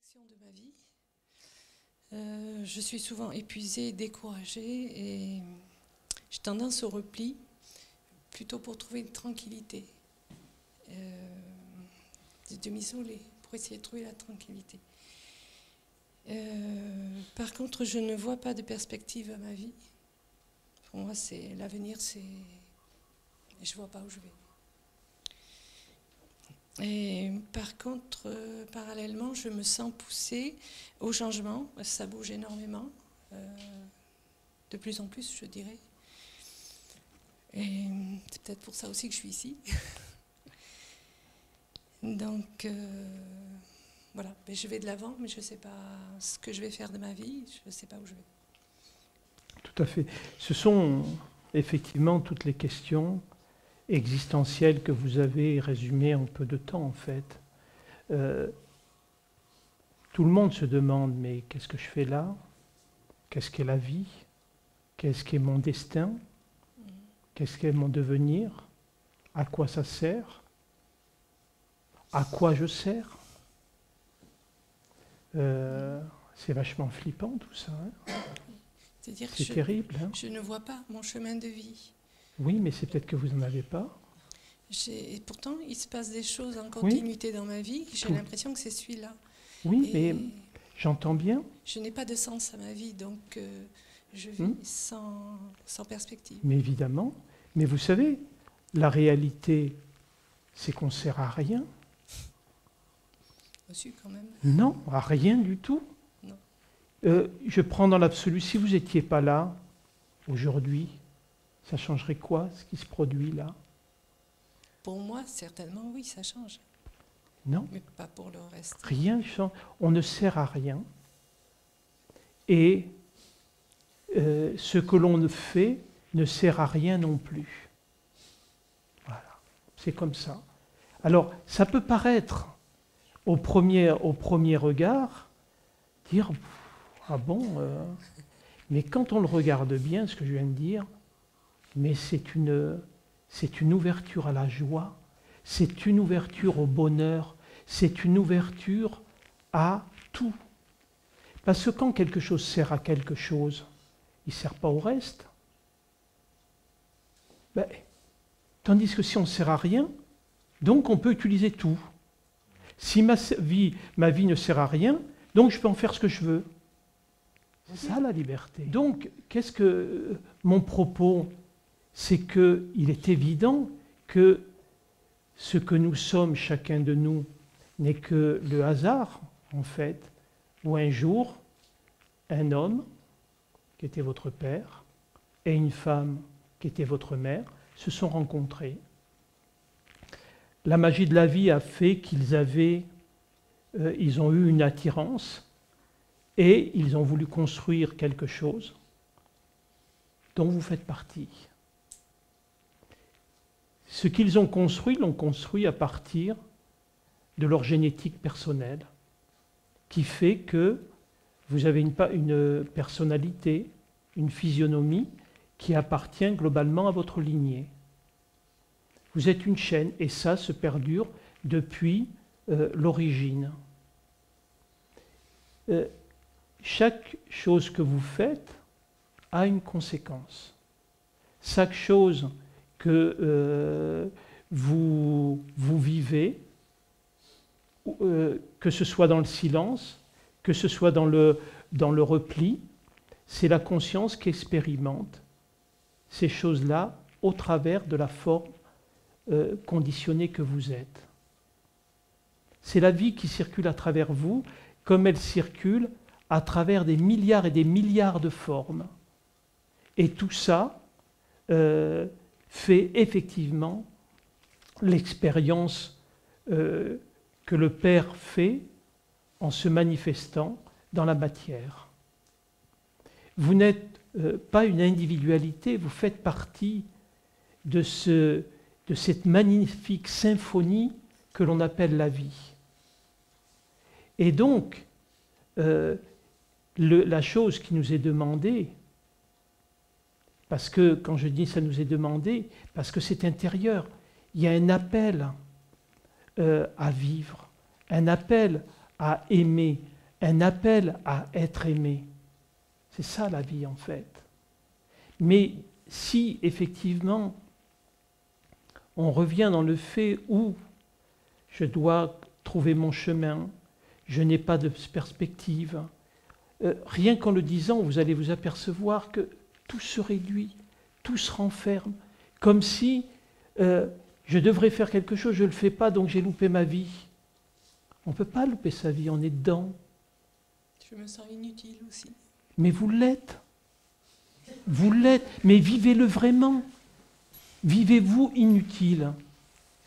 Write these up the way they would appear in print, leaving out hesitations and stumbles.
direction de ma vie. Je suis souvent épuisée, découragée et j'ai tendance au repli, plutôt pour trouver une tranquillité, de m'isoler, pour essayer de trouver la tranquillité. Par contre, je ne vois pas de perspective à ma vie. Pour moi, c'est l'avenir, je ne vois pas où je vais. Et par contre, parallèlement, je me sens poussée au changement. Ça bouge énormément, de plus en plus, je dirais. Et c'est peut-être pour ça aussi que je suis ici. Donc, voilà, mais je vais de l'avant, mais je ne sais pas ce que je vais faire de ma vie, je ne sais pas où je vais. Tout à fait. Ce sont effectivement toutes les questions existentielles que vous avez résumées en peu de temps, en fait. Tout le monde se demande, mais qu'est-ce que je fais là? Qu'est-ce qu'est la vie? Qu'est-ce qu'est mon destin? Qu'est-ce qu'est mon devenir? À quoi ça sert? À quoi je sers? C'est vachement flippant tout ça. Hein? C'est-à-dire c'est terrible. Hein? Je ne vois pas mon chemin de vie. Oui, mais c'est peut-être que vous n'en avez pas. Et pourtant, il se passe des choses en continuité dans ma vie. J'ai l'impression que c'est celui-là. Oui, mais j'entends bien. Je n'ai pas de sens à ma vie, donc je vis sans perspective. Mais évidemment. Mais vous savez, la réalité, c'est qu'on ne sert à rien. Aussi, quand même. Non, à rien du tout. Non. Je prends dans l'absolu, si vous n'étiez pas là, aujourd'hui, ça changerait quoi, ce qui se produit là? Pour moi, certainement, oui, ça change. Non. Mais pas pour le reste. Rien change. On ne sert à rien. Et ce que l'on fait ne sert à rien non plus. Voilà. C'est comme ça. Alors, ça peut paraître, au premier regard, dire « Ah bon mais quand on le regarde bien, ce que je viens de dire, mais c'est une ouverture à la joie, c'est une ouverture au bonheur, c'est une ouverture à tout. Parce que quand quelque chose sert à quelque chose, il ne sert pas au reste. Ben, tandis que si on ne sert à rien, donc on peut utiliser tout. Si ma vie ne sert à rien, donc je peux en faire ce que je veux. C'est ça la liberté. Donc, qu'est-ce que mon propos? C'est qu'il est évident que ce que nous sommes, chacun de nous, n'est que le hasard, en fait, où un jour, un homme, qui était votre père, et une femme, qui était votre mère, se sont rencontrés. La magie de la vie a fait qu'ils ont eu une attirance, et ils ont voulu construire quelque chose dont vous faites partie. Ce qu'ils ont construit, l'ont construit à partir de leur génétique personnelle, qui fait que vous avez une personnalité, une physionomie qui appartient globalement à votre lignée. Vous êtes une chaîne, et ça se perdure depuis l'origine. Chaque chose que vous faites a une conséquence. Chaque chose que vous vivez, que ce soit dans le silence, que ce soit dans le repli, c'est la conscience qui expérimente ces choses-là au travers de la forme conditionnée que vous êtes. C'est la vie qui circule à travers vous, comme elle circule à travers des milliards et des milliards de formes. Et tout ça fait effectivement l'expérience que le Père fait en se manifestant dans la matière. Vous n'êtes pas une individualité, vous faites partie de cette magnifique symphonie que l'on appelle la vie. Et donc, la chose qui nous est demandée, parce que quand je dis ça nous est demandé, parce que c'est intérieur, il y a un appel à vivre, un appel à aimer, un appel à être aimé. C'est ça la vie en fait. Mais si effectivement on revient dans le fait où je dois trouver mon chemin, je n'ai pas de perspective, rien qu'en le disant, vous allez vous apercevoir que tout se réduit, tout se renferme, comme si je devrais faire quelque chose, je ne le fais pas, donc j'ai loupé ma vie. On ne peut pas louper sa vie, on est dedans. Je me sens inutile aussi. Mais vous l'êtes. Vous l'êtes, mais vivez-le vraiment. Vivez-vous inutile.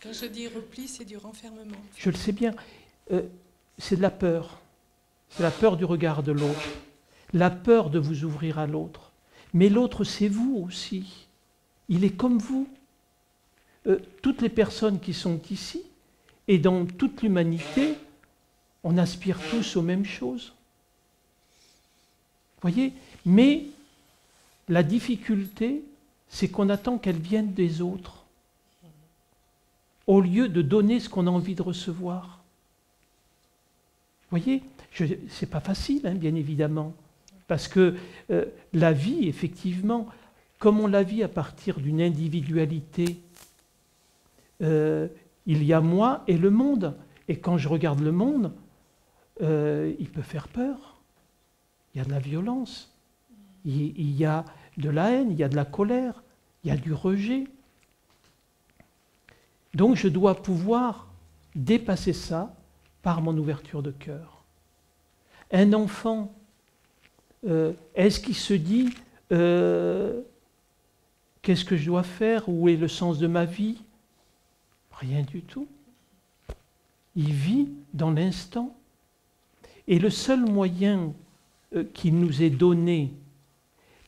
Quand je dis repli, c'est du renfermement. Je le sais bien. C'est de la peur. C'est la peur du regard de l'autre. La peur de vous ouvrir à l'autre. Mais l'autre, c'est vous aussi. Il est comme vous. Toutes les personnes qui sont ici, et dans toute l'humanité, on aspire tous aux mêmes choses. Vous voyez? Mais la difficulté, c'est qu'on attend qu'elles viennent des autres, au lieu de donner ce qu'on a envie de recevoir. Vous voyez? C'est pas facile, hein, bien évidemment, parce que la vie, effectivement, comme on la vit à partir d'une individualité, il y a moi et le monde. Et quand je regarde le monde, il peut faire peur. Il y a de la violence, il y a de la haine, il y a de la colère, il y a du rejet. Donc je dois pouvoir dépasser ça par mon ouverture de cœur. Un enfant, est-ce qu'il se dit qu'est-ce que je dois faire? Où est le sens de ma vie? Rien du tout. Il vit dans l'instant. Et le seul moyen qui nous est donné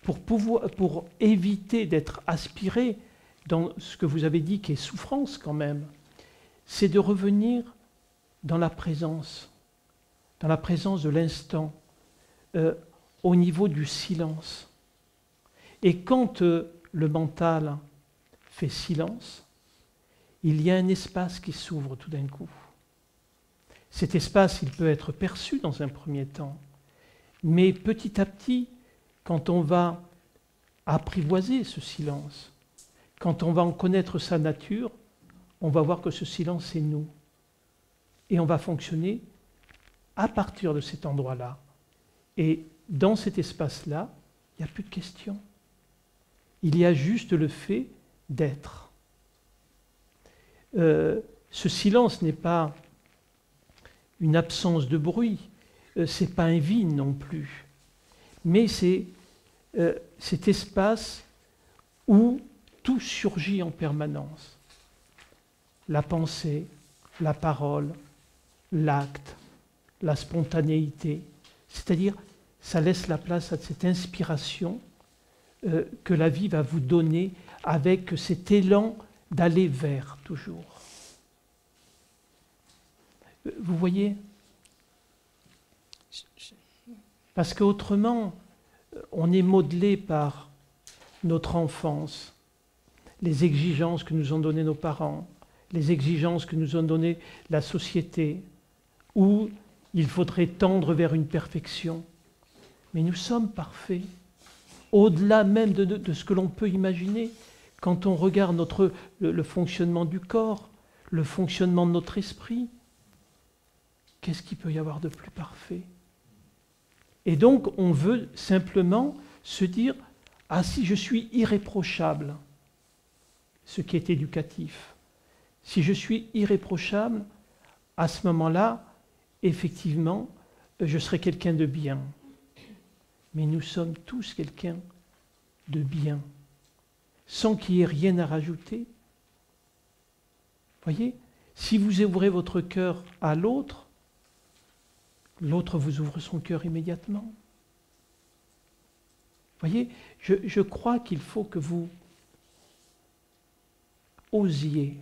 pour éviter d'être aspiré dans ce que vous avez dit qui est souffrance quand même, c'est de revenir dans la présence de l'instant, au niveau du silence. Et quand le mental fait silence, il y a un espace qui s'ouvre tout d'un coup. Cet espace, il peut être perçu dans un premier temps, mais petit à petit, quand on va apprivoiser ce silence, quand on va en connaître sa nature, on va voir que ce silence, c'est nous. Et on va fonctionner à partir de cet endroit-là. Et dans cet espace-là, il n'y a plus de questions. Il y a juste le fait d'être. Ce silence n'est pas une absence de bruit, c'est pas un vide non plus, mais c'est cet espace où tout surgit en permanence. La pensée, la parole, l'acte, la spontanéité, c'est-à-dire ça laisse la place à cette inspiration que la vie va vous donner avec cet élan d'aller vers toujours. Vous voyez? Parce qu'autrement, on est modelé par notre enfance, les exigences que nous ont données nos parents, les exigences que nous ont données la société, où il faudrait tendre vers une perfection. Mais nous sommes parfaits, au-delà même de ce que l'on peut imaginer. Quand on regarde le fonctionnement du corps, le fonctionnement de notre esprit, qu'est-ce qu'il peut y avoir de plus parfait? Et donc, on veut simplement se dire « Ah, si je suis irréprochable », ce qui est éducatif, si je suis irréprochable, à ce moment-là, effectivement, je serai quelqu'un de bien. Mais nous sommes tous quelqu'un de bien, sans qu'il n'y ait rien à rajouter. Voyez, si vous ouvrez votre cœur à l'autre, l'autre vous ouvre son cœur immédiatement. Voyez, je crois qu'il faut que vous osiez.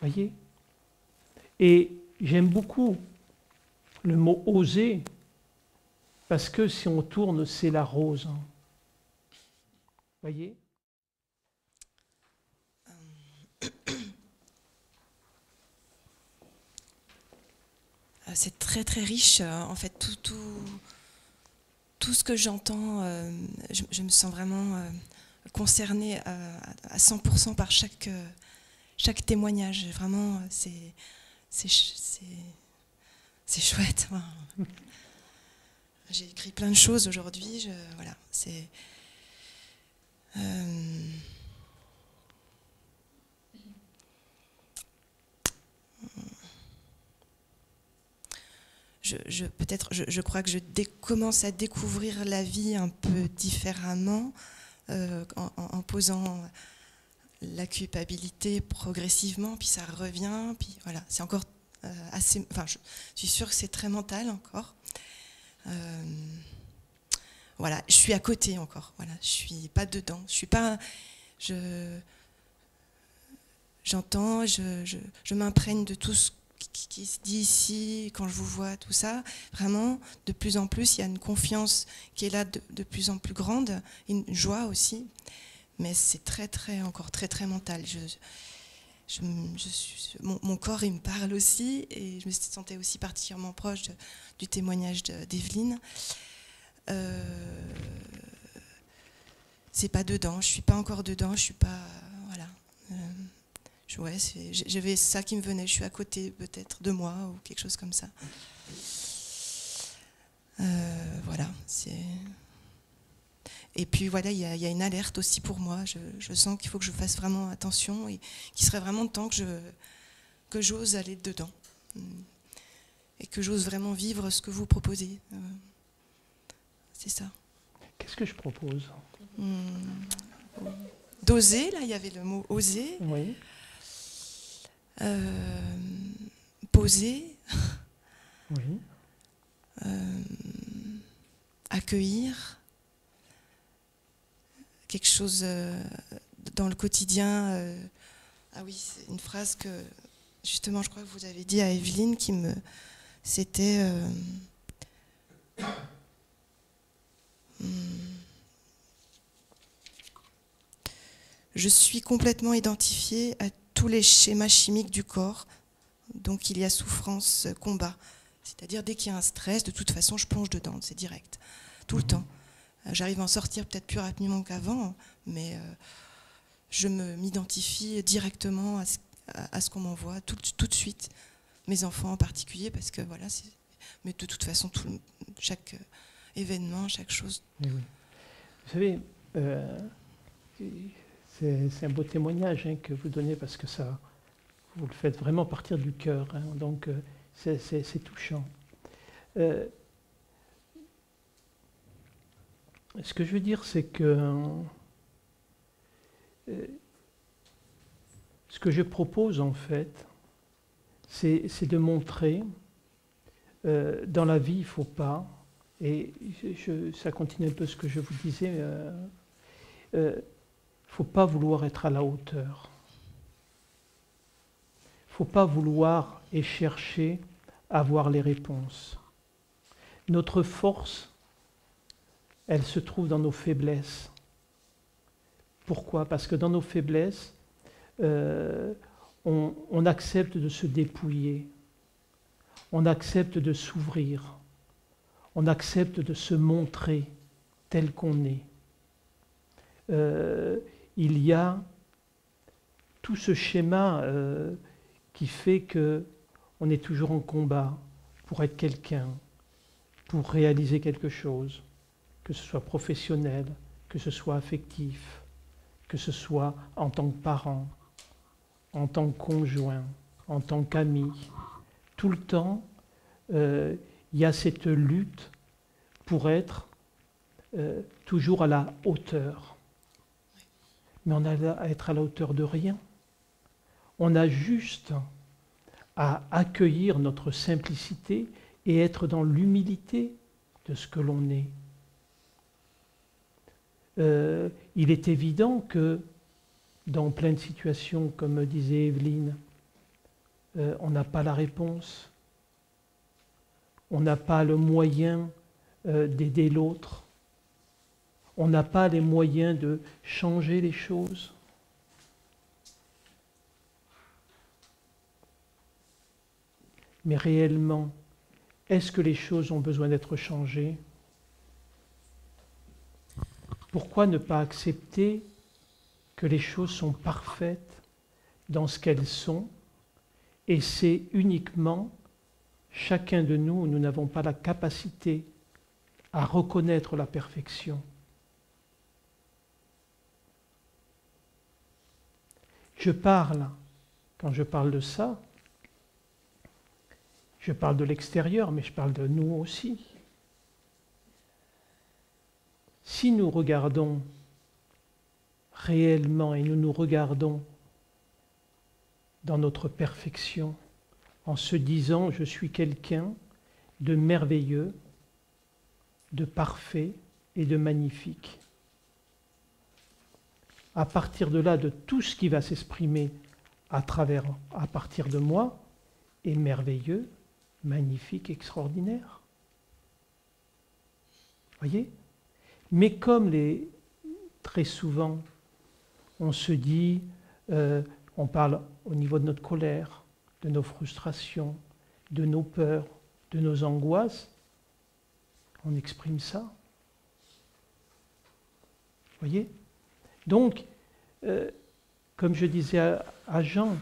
Voyez? Et j'aime beaucoup le mot oser, parce que si on tourne, c'est la rose. Voyez? c'est très très riche. En fait, tout ce que j'entends, je me sens vraiment concernée à 100% par chaque témoignage. Vraiment, c'est chouette. Enfin, j'ai écrit plein de choses aujourd'hui. Voilà, c'est... je crois que je commence à découvrir la vie un peu différemment en posant la culpabilité progressivement, puis ça revient, puis voilà, c'est encore assez... Enfin, je suis sûre que c'est très mental encore. Voilà, je suis à côté encore, voilà, je suis pas dedans, je suis pas... J'entends, je m'imprègne de tout ce qui se dit ici, quand je vous vois, tout ça. Vraiment, de plus en plus, il y a une confiance qui est là de plus en plus grande, une joie aussi, mais c'est encore très mental. Mon corps, il me parle aussi, et je me sentais aussi particulièrement proche du témoignage d'Evelyne. C'est pas dedans, je suis pas encore dedans, je suis pas... Voilà. Ouais, j'avais ça qui me venait, je suis à côté peut-être de moi ou quelque chose comme ça. Voilà, c'est... Et puis voilà, il y a une alerte aussi pour moi, je sens qu'il faut que je fasse vraiment attention et qu'il serait vraiment temps que j'ose aller dedans et que j'ose vraiment vivre ce que vous proposez. C'est ça. Qu'est-ce que je propose? D'oser, là, il y avait le mot oser. Oui. Poser. Oui. Accueillir. Quelque chose dans le quotidien. Ah oui, c'est une phrase que, justement, je crois que vous avez dit à Evelyne, c'était... je suis complètement identifiée à tous les schémas chimiques du corps, donc il y a souffrance, combat. C'est-à-dire dès qu'il y a un stress, de toute façon, je plonge dedans, c'est direct, tout le temps. J'arrive à en sortir peut-être plus rapidement qu'avant, mais je m'identifie directement à ce qu'on m'envoie tout de suite. Mes enfants en particulier, parce que voilà, mais de toute façon, chaque événement, chaque chose. Oui. Vous savez, c'est un beau témoignage que vous donnez, parce que ça, vous le faites vraiment partir du cœur, donc c'est touchant. Ce que je veux dire, c'est que ce que je propose, en fait, c'est de montrer, dans la vie, il ne faut pas, et ça continue un peu ce que je vous disais, il ne faut pas vouloir être à la hauteur. Il ne faut pas vouloir et chercher à avoir les réponses. Notre force, elle se trouve dans nos faiblesses. Pourquoi? Parce que dans nos faiblesses, on accepte de se dépouiller, on accepte de s'ouvrir, on accepte de se montrer tel qu'on est. Il y a tout ce schéma qui fait qu'on est toujours en combat pour être quelqu'un, pour réaliser quelque chose, que ce soit professionnel, que ce soit affectif, que ce soit en tant que parent, en tant que conjoint, en tant qu'ami. Tout le temps, il y a cette lutte pour être toujours à la hauteur. Mais on a à être à la hauteur de rien. On a juste à accueillir notre simplicité et être dans l'humilité de ce que l'on est. Il est évident que dans plein de situations, comme disait Evelyne, on n'a pas la réponse, on n'a pas le moyen d'aider l'autre, on n'a pas les moyens de changer les choses. Mais réellement, est-ce que les choses ont besoin d'être changées? Pourquoi ne pas accepter que les choses sont parfaites dans ce qu'elles sont, et c'est uniquement chacun de nous, nous n'avons pas la capacité à reconnaître la perfection. Quand je parle de ça, je parle de l'extérieur, mais je parle de nous aussi. Si nous regardons réellement et nous nous regardons dans notre perfection, en se disant « je suis quelqu'un de merveilleux, de parfait et de magnifique ». À partir de là, de tout ce qui va s'exprimer à partir de moi, est merveilleux, magnifique, extraordinaire. Voyez? Mais comme très souvent, on se dit, on parle au niveau de notre colère, de nos frustrations, de nos peurs, de nos angoisses, on exprime ça. Voyez? Donc, comme je disais à Jean, il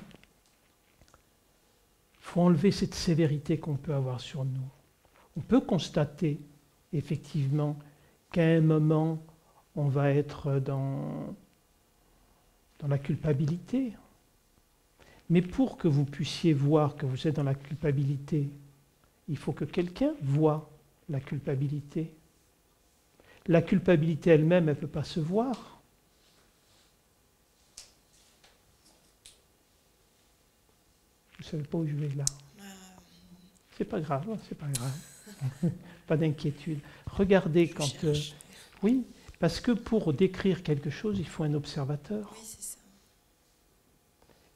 faut enlever cette sévérité qu'on peut avoir sur nous. On peut constater, effectivement, qu'à un moment, on va être dans la culpabilité. Mais pour que vous puissiez voir que vous êtes dans la culpabilité, il faut que quelqu'un voie la culpabilité. La culpabilité elle-même, elle ne peut pas se voir. Vous ne savez pas où je vais là. C'est pas grave, c'est pas grave. Pas d'inquiétude. Regardez quand... oui, parce que pour décrire quelque chose, il faut un observateur. Oui, c'est ça.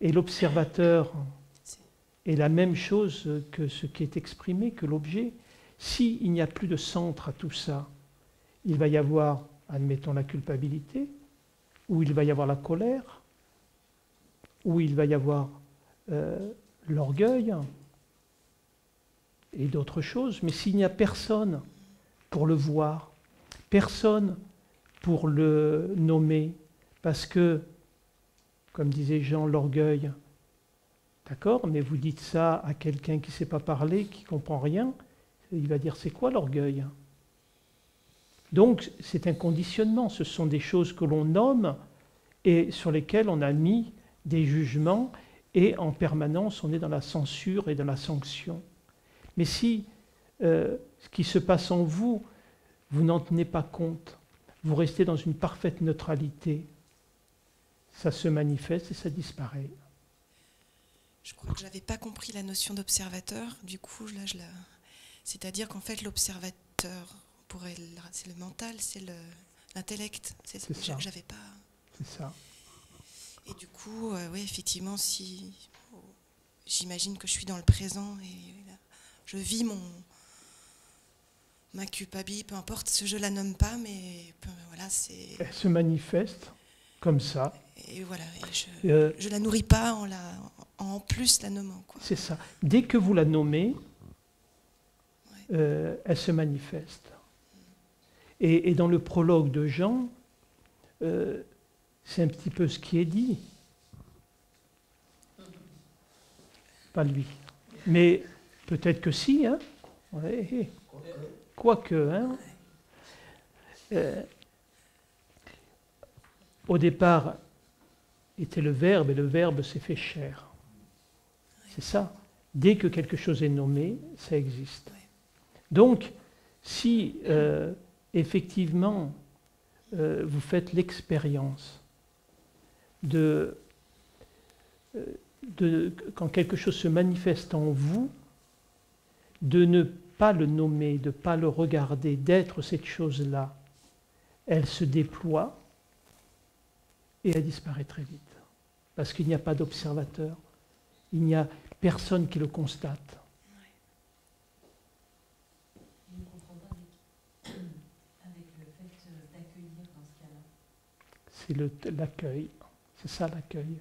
Et l'observateur est la même chose que ce qui est exprimé, que l'objet. S'il n'y a plus de centre à tout ça, il va y avoir, admettons, la culpabilité, ou il va y avoir la colère, ou il va y avoir l'orgueil, et d'autres choses. Mais s'il n'y a personne pour le voir, personne pour le nommer, parce que, comme disait Jean, l'orgueil, d'accord, mais vous dites ça à quelqu'un qui ne sait pas parler, qui ne comprend rien, il va dire c'est quoi l'orgueil? Donc c'est un conditionnement, ce sont des choses que l'on nomme et sur lesquelles on a mis des jugements et en permanence on est dans la censure et dans la sanction. Mais si ce qui se passe en vous, vous n'en tenez pas compte, vous restez dans une parfaite neutralité, ça se manifeste et ça disparaît. Je crois que je n'avais pas compris la notion d'observateur. Du coup, là, c'est-à-dire qu'en fait, l'observateur, c'est le mental, c'est l'intellect. C'est ça. J'avais pas... C'est ça. Et du coup, oui, effectivement, j'imagine que je suis dans le présent et là, je vis ma culpabilité, peu importe, je la nomme pas, mais voilà, c'est... Elle se manifeste comme ça. Et voilà, et je la nourris pas en plus la nommant, quoi. C'est ça. Dès que vous la nommez, elle se manifeste. Et dans le prologue de Jean, c'est un petit peu ce qui est dit. Pas lui. Mais peut-être que si, hein. Ouais. Quoique, hein. Au départ était le Verbe, et le Verbe s'est fait chair. C'est ça. Dès que quelque chose est nommé, ça existe. Donc, si effectivement vous faites l'expérience quand quelque chose se manifeste en vous, de ne pas le nommer, de ne pas le regarder, d'être cette chose-là, elle se déploie et elle disparaît très vite. Parce qu'il n'y a pas d'observateur, il n'y a personne qui le constate. Je ne comprends pas avec le fait d'accueillir dans ce cas-là. C'est l'accueil, c'est ça l'accueil.